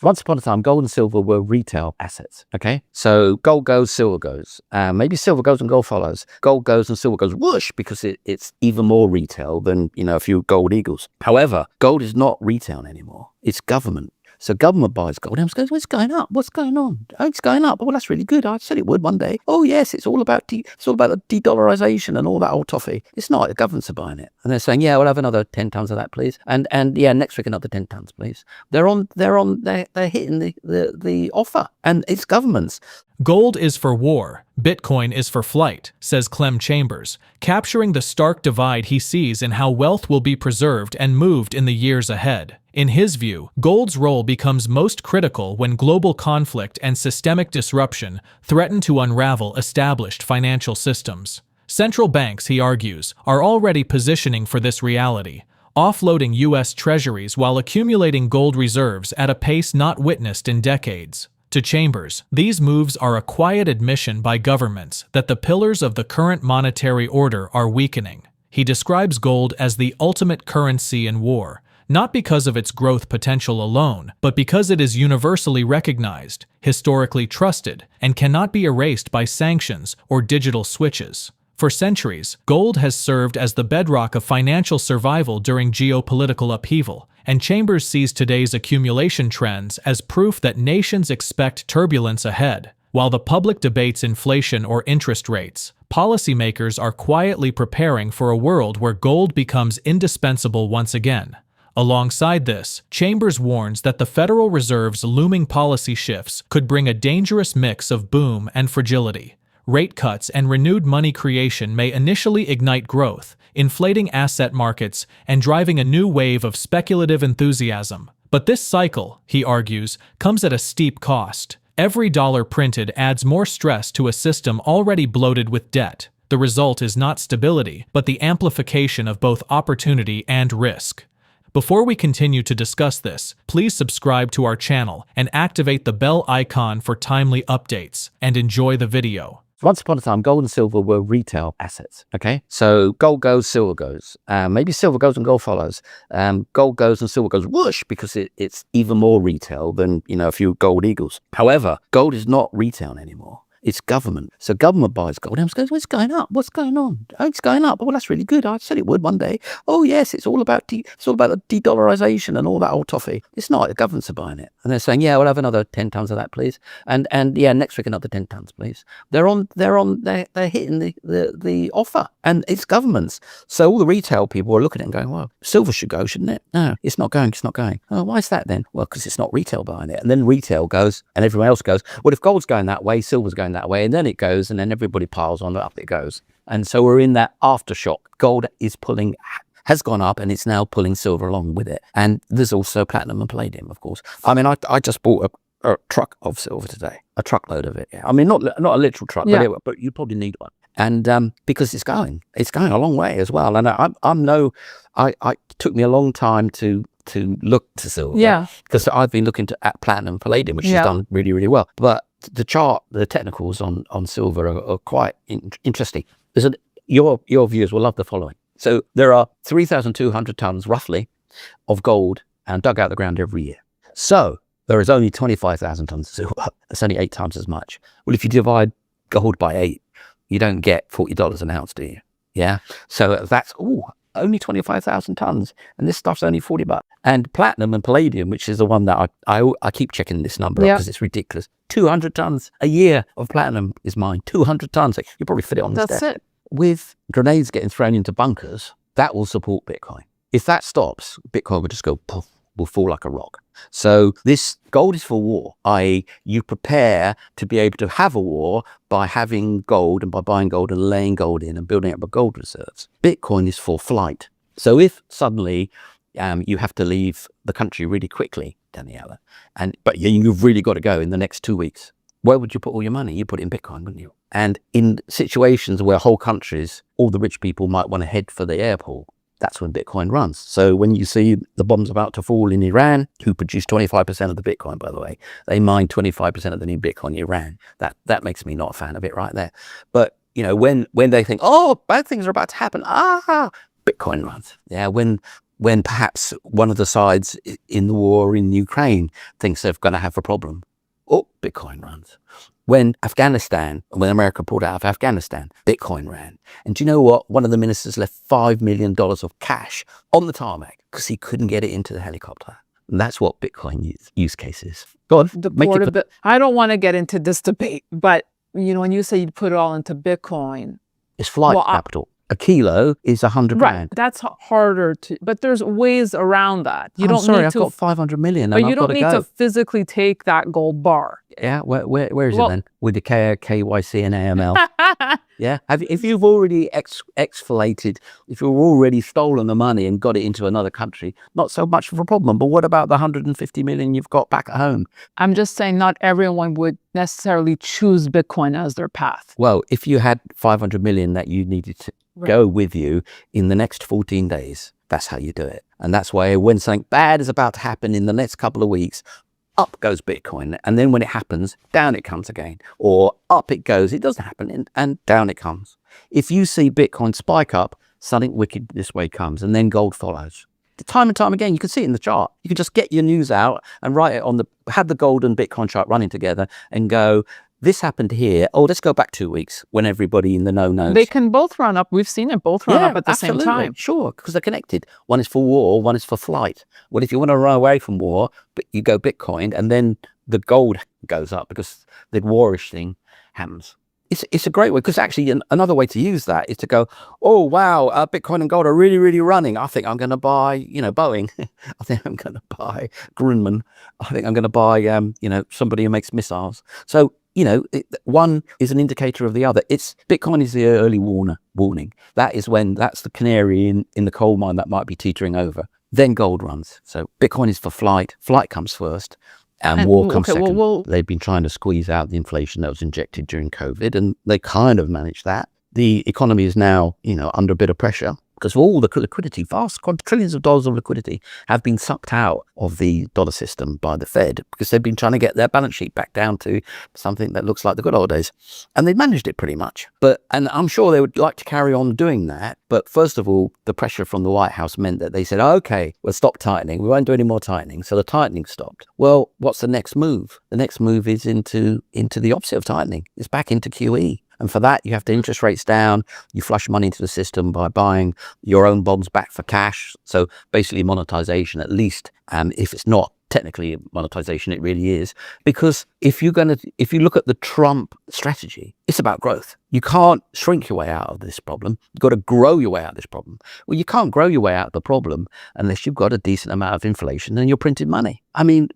Once upon a time, gold and silver were retail assets, okay? So gold goes, silver goes. Maybe silver goes and gold follows. Gold goes and silver goes whoosh because it's even more retail than, a few gold eagles. However, gold is not retail anymore. It's government. So government buys gold and goes, well, it's going up. What's going on? Oh, it's going up. Well, that's really good. I said it would one day. Oh, yes, it's all about the de-dollarization and all that old toffee. It's not. The governments are buying it. And they're saying, yeah, we'll have another 10 tons of that, please. And yeah, next week another 10 tons, please. They're hitting the offer. And it's governments. Gold is for war, Bitcoin is for flight, says Clem Chambers, capturing the stark divide he sees in how wealth will be preserved and moved in the years ahead. In his view, gold's role becomes most critical when global conflict and systemic disruption threaten to unravel established financial systems. Central banks, he argues, are already positioning for this reality, offloading U.S. Treasuries while accumulating gold reserves at a pace not witnessed in decades. To Chambers, these moves are a quiet admission by governments that the pillars of the current monetary order are weakening. He describes gold as the ultimate currency in war, not because of its growth potential alone, but because it is universally recognized, historically trusted, and cannot be erased by sanctions or digital switches. For centuries, gold has served as the bedrock of financial survival during geopolitical upheaval, and Chambers sees today's accumulation trends as proof that nations expect turbulence ahead. While the public debates inflation or interest rates, policymakers are quietly preparing for a world where gold becomes indispensable once again. Alongside this, Chambers warns that the Federal Reserve's looming policy shifts could bring a dangerous mix of boom and fragility. Rate cuts and renewed money creation may initially ignite growth, inflating asset markets and driving a new wave of speculative enthusiasm. But this cycle, he argues, comes at a steep cost. Every dollar printed adds more stress to a system already bloated with debt. The result is not stability, but the amplification of both opportunity and risk. Before we continue to discuss this, please subscribe to our channel and activate the bell icon for timely updates, and enjoy the video. Once upon a time, gold and silver were retail assets, okay? So gold goes, silver goes. Maybe silver goes and gold follows. Gold goes and silver goes whoosh because it's even more retail than, a few gold eagles. However, gold is not retail anymore. It's government. So government buys gold and goes, well, it's going up. What's going on? Oh, it's going up. Well, that's really good. I said it would one day. Oh, yes, it's all about the de-dollarization and all that old toffee. It's not. The governments are buying it. And they're saying, yeah, we'll have another 10 tons of that, please. And yeah, next week another 10 tons, please. They're hitting the offer. And it's governments. So all the retail people are looking at it and going, well, silver should go, shouldn't it? No, it's not going. Oh, why is that then? Well, because it's not retail buying it. And then retail goes and everyone else goes, well, if gold's going that way, silver's going that way, and then it goes, and then everybody piles on, up it goes. And so we're in that aftershock. Gold has gone up, and it's now pulling silver along with it. And there's also platinum and palladium, of course. I mean, I just bought a truck of silver today, a truckload of it. Yeah. I mean, not a literal truck, yeah, but you probably need one. And because it's going a long way as well. And it took me a long time to look to silver. Yeah. Because I've been looking at platinum and palladium, which has done really, really well. But the chart, the technicals on silver are quite interesting. Your viewers will love the following. So there are 3,200 tons roughly of gold dug out of the ground every year. So there is only 25,000 tons of silver. That's only 8 times as much. Well, if you divide gold by 8, you don't get $40 an ounce, do you? Yeah. So that's only 25,000 tons, and this stuff's only $40. And platinum and palladium, which is the one that I keep checking this number up because it's ridiculous. 200 tons a year of platinum is mine. 200 tons. You probably fit it on this desk. That's it. With grenades getting thrown into bunkers, that will support Bitcoin. If that stops, Bitcoin will just go poof, will fall like a rock. So this gold is for war, i.e. you prepare to be able to have a war by having gold and by buying gold and laying gold in and building up gold reserves. Bitcoin is for flight. So if suddenly you have to leave the country really quickly, Daniela, but you've really got to go in the next 2 weeks, where would you put all your money? You put it in Bitcoin, wouldn't you? And in situations where whole countries, all the rich people might want to head for the airport, that's when Bitcoin runs. So when you see the bombs about to fall in Iran, who produce 25% of the Bitcoin, by the way, they mine 25% of the new Bitcoin in Iran. That makes me not a fan of it right there. But, when they think, oh, bad things are about to happen, Bitcoin runs. Yeah, when when perhaps one of the sides in the war in Ukraine thinks they're going to have a problem, Bitcoin runs. When America pulled out of Afghanistan, Bitcoin ran. And do you know what? One of the ministers left $5 million of cash on the tarmac because he couldn't get it into the helicopter. And that's what Bitcoin use case is. Go on. I don't want to get into this debate, but when you say you put it all into Bitcoin, it's flight capital. A kilo is 100 grand. Right, that's harder but there's ways around that. I've got 500 million. But you don't need to physically take that gold bar. Yeah, where is it then? With the KYC and AML. Yeah, if you've already exfolated, if you've already stolen the money and got it into another country, not so much of a problem. But what about the 150 million you've got back at home? I'm just saying not everyone would necessarily choose Bitcoin as their path. Well, if you had 500 million that you needed to go with you in the next 14 days, that's how you do it. And that's why when something bad is about to happen in the next couple of weeks, up goes Bitcoin. And then when it happens, down it comes again. Or up it goes, it doesn't happen, and down it comes. If you see Bitcoin spike up, something wicked this way comes, and then gold follows. Time and time again, you can see it in the chart. You can just get your news out and write it have the gold and Bitcoin chart running together and go, this happened here. Oh, let's go back 2 weeks when everybody in the know knows. They can both run up. We've seen it both run up at the same time. Sure, because they're connected. One is for war, one is for flight. Well, if you want to run away from war, but you go Bitcoin, and then the gold goes up because the warish thing happens. It's a great way, because actually another way to use that is to go, oh, wow, Bitcoin and gold are really, really running. I think I'm going to buy, Boeing. I think I'm going to buy Grumman. I think I'm going to buy, somebody who makes missiles. So, one is an indicator of the other. Bitcoin is the early warning. That's the canary in the coal mine that might be teetering over. Then gold runs. So Bitcoin is for flight. Flight comes first. And war comes second. They've been trying to squeeze out the inflation that was injected during COVID, and they kind of managed that. The economy is now, under a bit of pressure because all the liquidity, vast trillions of dollars of liquidity have been sucked out of the dollar system by the Fed because they've been trying to get their balance sheet back down to something that looks like the good old days. And they've managed it pretty much. And I'm sure they would like to carry on doing that. But first of all, the pressure from the White House meant that they said, okay, we'll stop tightening. We won't do any more tightening. So the tightening stopped. Well, what's the next move? The next move is into the opposite of tightening. It's back into QE. And for that, you have to interest rates down. You flush money into the system by buying your own bonds back for cash. So basically monetization, at least if it's not technically monetization, it really is. Because if you look at the Trump strategy, it's about growth. You can't shrink your way out of this problem. You've got to grow your way out of this problem. Well, you can't grow your way out of the problem unless you've got a decent amount of inflation and you're printing money. I mean,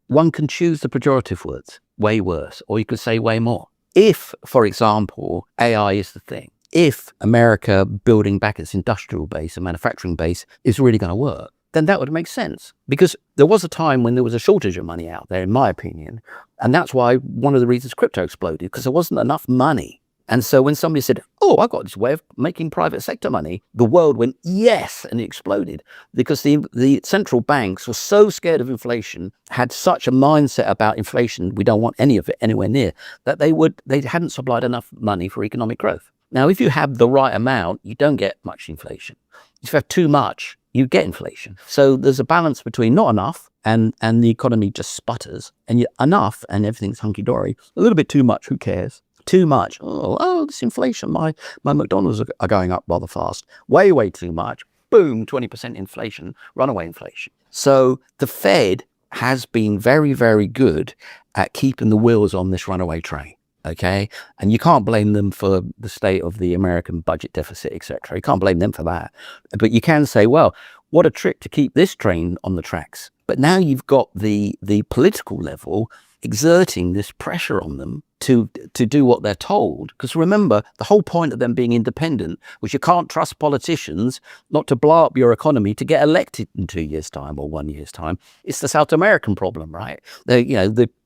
one can choose the pejorative words, way worse, or you could say way more. If, for example, AI is the thing, if America building back its industrial base and manufacturing base is really going to work, then that would make sense. Because there was a time when there was a shortage of money out there, in my opinion. And that's why one of the reasons crypto exploded, because there wasn't enough money. And so when somebody said, oh, I've got this way of making private sector money, the world went, yes, and it exploded. Because the central banks were so scared of inflation, had such a mindset about inflation, we don't want any of it anywhere near, that they hadn't supplied enough money for economic growth. Now, if you have the right amount, you don't get much inflation. If you have too much, you get inflation. So there's a balance between not enough and the economy just sputters, and enough and everything's hunky-dory. A little bit too much, who cares? Too much. Oh, this inflation, my McDonald's are going up rather fast. Way, way too much. Boom, 20% inflation, runaway inflation. So the Fed has been very, very good at keeping the wheels on this runaway train. Okay. And you can't blame them for the state of the American budget deficit, etc. You can't blame them for that. But you can say, well, what a trick to keep this train on the tracks. But now you've got the political level exerting this pressure on them to do what they're told. Because remember, the whole point of them being independent was you can't trust politicians not to blow up your economy to get elected in 2 years' time or 1 year's time. It's the South American problem, right? The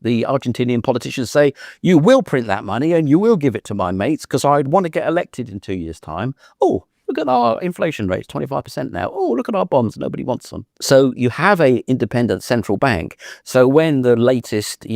Argentinian politicians say, you will print that money and you will give it to my mates because I'd want to get elected in 2 years' time. Oh, look at our inflation rates, 25% now. Oh, look at our bonds. Nobody wants them. So you have a independent central bank. So when the latest,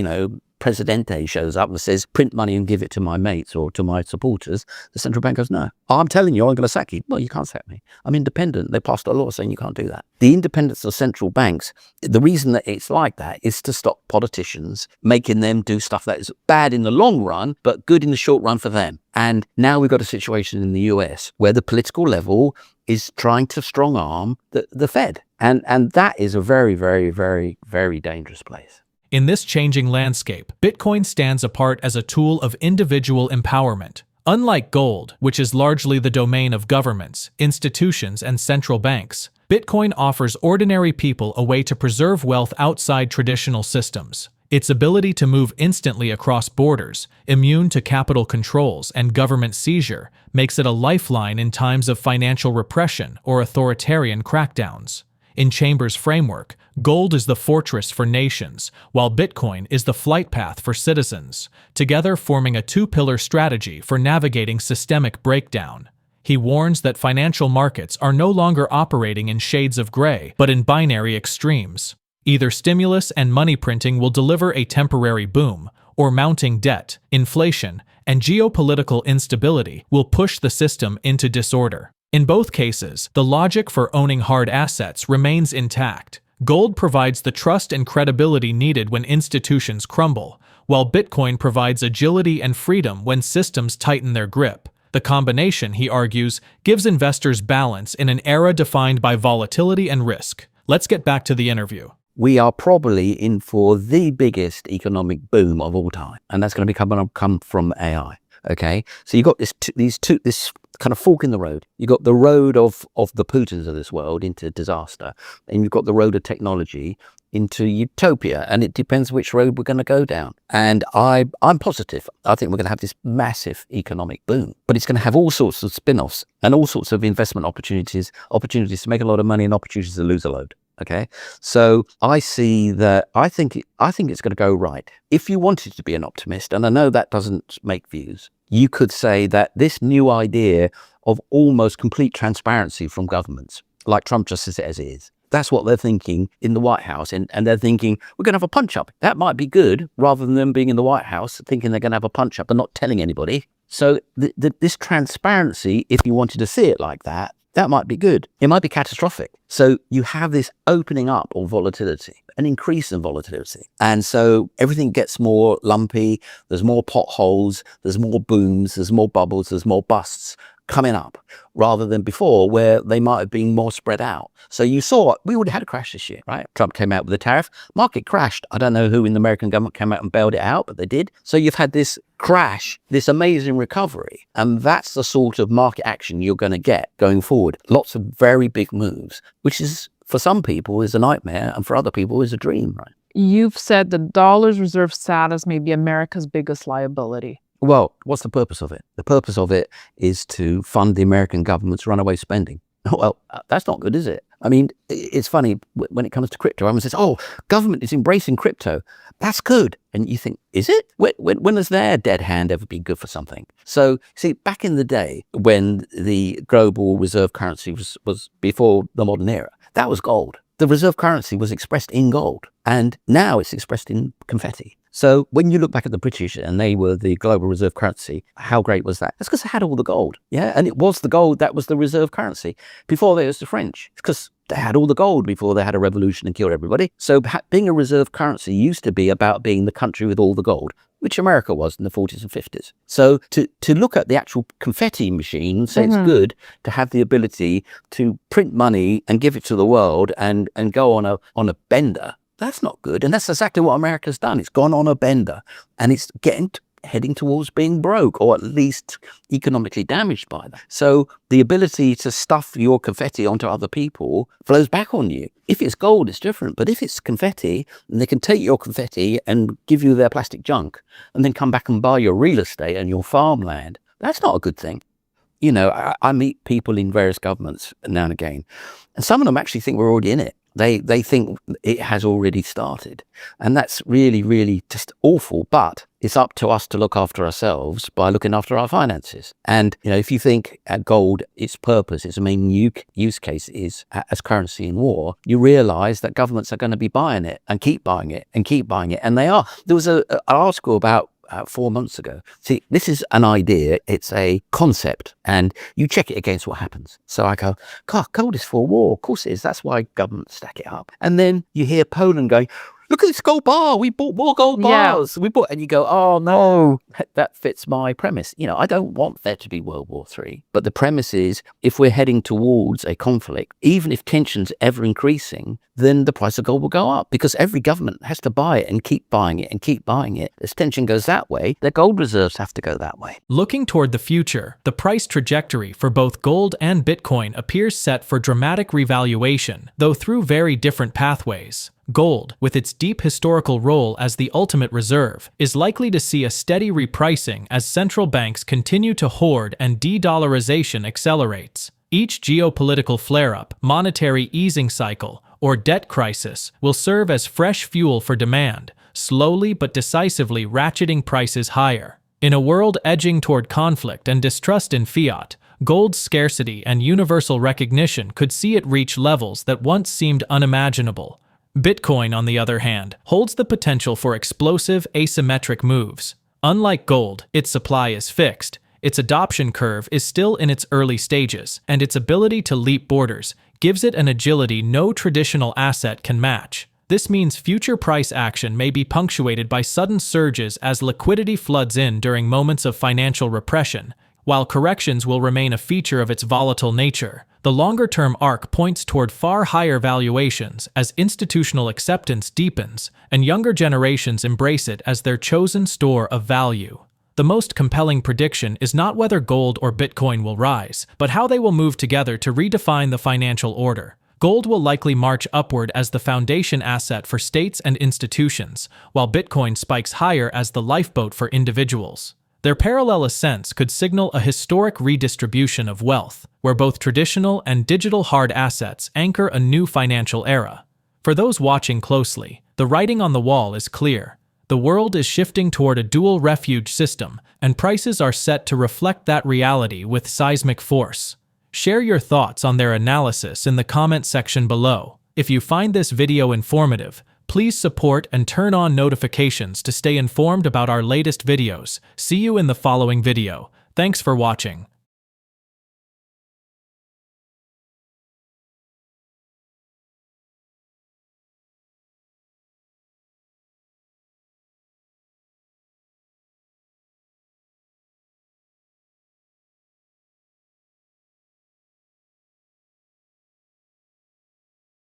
presidente shows up and says, print money and give it to my mates or to my supporters, the central bank goes, no, I'm telling you, I'm going to sack you. Well, you can't sack me. I'm independent. They passed a law saying you can't do that. The independence of central banks, the reason that it's like that is to stop politicians making them do stuff that is bad in the long run, but good in the short run for them. And now we've got a situation in the US where the political level is trying to strong arm the Fed. And that is a very, very, very, very dangerous place. In this changing landscape, Bitcoin stands apart as a tool of individual empowerment. Unlike gold, which is largely the domain of governments, institutions, and central banks, Bitcoin offers ordinary people a way to preserve wealth outside traditional systems. Its ability to move instantly across borders, immune to capital controls and government seizure, makes it a lifeline in times of financial repression or authoritarian crackdowns. In Chambers' framework, gold is the fortress for nations, while Bitcoin is the flight path for citizens, together forming a two-pillar strategy for navigating systemic breakdown. He warns that financial markets are no longer operating in shades of gray, but in binary extremes. Either stimulus and money printing will deliver a temporary boom, or mounting debt, inflation, and geopolitical instability will push the system into disorder. In both cases, the logic for owning hard assets remains intact. Gold provides the trust and credibility needed when institutions crumble, while Bitcoin provides agility and freedom when systems tighten their grip. The combination, he argues, gives investors balance in an era defined by volatility and risk. Let's get back to the interview. We are probably in for the biggest economic boom of all time, and that's going to come from AI. Okay, so you've got this kind of fork in the road. You've got the road of the Putins of this world into disaster, and you've got the road of technology into utopia, and it depends which road we're going to go down. And I'm positive. I think we're going to have this massive economic boom, but it's going to have all sorts of spin-offs and all sorts of investment opportunities to make a lot of money and opportunities to lose a load. Okay, so I think it's going to go right. If you wanted to be an optimist, and I know that doesn't make views, you could say that this new idea of almost complete transparency from governments, like Trump just says it as it is, that's what they're thinking in the White House. And they're thinking, we're going to have a punch-up. That might be good, rather than them being in the White House thinking they're going to have a punch-up and not telling anybody. So this transparency, if you wanted to see it like that, that might be good. It might be catastrophic. So you have this opening up of volatility, an increase in volatility. And so everything gets more lumpy. There's more potholes. There's more booms. There's more bubbles. There's more busts coming up, rather than before where they might have been more spread out. So you saw, we would have had a crash this year, right? Trump came out with a tariff, market crashed. I don't know who in the American government came out and bailed it out, but they did. So you've had this crash, this amazing recovery. And that's the sort of market action you're going to get going forward. Lots of very big moves, which is, for some people, is a nightmare, and for other people is a dream, right? You've said the dollar's reserve status may be America's biggest liability. Well, what's the purpose of it? The purpose of it is to fund the American government's runaway spending. Well, that's not good, is it? I mean, it's funny when it comes to crypto. Everyone says, oh, government is embracing crypto. That's good. And you think, is it? When has their dead hand ever been good for something? So, see, back in the day when the global reserve currency was before the modern era, that was gold. The reserve currency was expressed in gold. And now it's expressed in confetti. So when you look back at the British and they were the global reserve currency, how great was that? That's because they had all the gold. Yeah. And it was the gold that was the reserve currency. Before there was the French. It's because they had all the gold before they had a revolution and killed everybody. So being a reserve currency used to be about being the country with all the gold, which America was in the 40s and 50s. So to look at the actual confetti machine and say it's good to have the ability to print money and give it to the world and go on a bender, that's not good. And that's exactly what America's done. It's gone on a bender and it's heading towards being broke, or at least economically damaged by that. So the ability to stuff your confetti onto other people flows back on you. If it's gold, it's different. But if it's confetti, and they can take your confetti and give you their plastic junk and then come back and buy your real estate and your farmland, that's not a good thing. You know, I meet people in various governments now and again, and some of them actually think we're already in it. They think it has already started. And that's really, really just awful. But it's up to us to look after ourselves by looking after our finances. And, if you think at gold, its purpose, its main use case is as currency in war, you realize that governments are going to be buying it and keep buying it and keep buying it. And they are. There was an article about 4 months ago. See, this is an idea. It's a concept, and you check it against what happens. So I go, God, gold is for war. Of course it is. That's why governments stack it up. And then you hear Poland going, look at this gold bar. We bought more gold bars. And you go, oh no, that fits my premise. I don't want there to be World War III. But the premise is, if we're heading towards a conflict, even if tensions ever increasing, then the price of gold will go up because every government has to buy it and keep buying it and keep buying it. As tension goes that way, their gold reserves have to go that way. Looking toward the future, the price trajectory for both gold and Bitcoin appears set for dramatic revaluation, though through very different pathways. Gold, with its deep historical role as the ultimate reserve, is likely to see a steady repricing as central banks continue to hoard and de-dollarization accelerates. Each geopolitical flare-up, monetary easing cycle, or debt crisis will serve as fresh fuel for demand, slowly but decisively ratcheting prices higher. In a world edging toward conflict and distrust in fiat, gold's scarcity and universal recognition could see it reach levels that once seemed unimaginable. Bitcoin, on the other hand, holds the potential for explosive, asymmetric moves. Unlike gold, its supply is fixed, its adoption curve is still in its early stages, and its ability to leap borders gives it an agility no traditional asset can match. This means future price action may be punctuated by sudden surges as liquidity floods in during moments of financial repression, while corrections will remain a feature of its volatile nature. The longer-term arc points toward far higher valuations as institutional acceptance deepens and younger generations embrace it as their chosen store of value. The most compelling prediction is not whether gold or Bitcoin will rise, but how they will move together to redefine the financial order. Gold will likely march upward as the foundation asset for states and institutions, while Bitcoin spikes higher as the lifeboat for individuals. Their parallel ascents could signal a historic redistribution of wealth, where both traditional and digital hard assets anchor a new financial era. For those watching closely, the writing on the wall is clear. The world is shifting toward a dual refuge system, and prices are set to reflect that reality with seismic force. Share your thoughts on their analysis in the comment section below. If you find this video informative, please support and turn on notifications to stay informed about our latest videos. See you in the following video. Thanks for watching.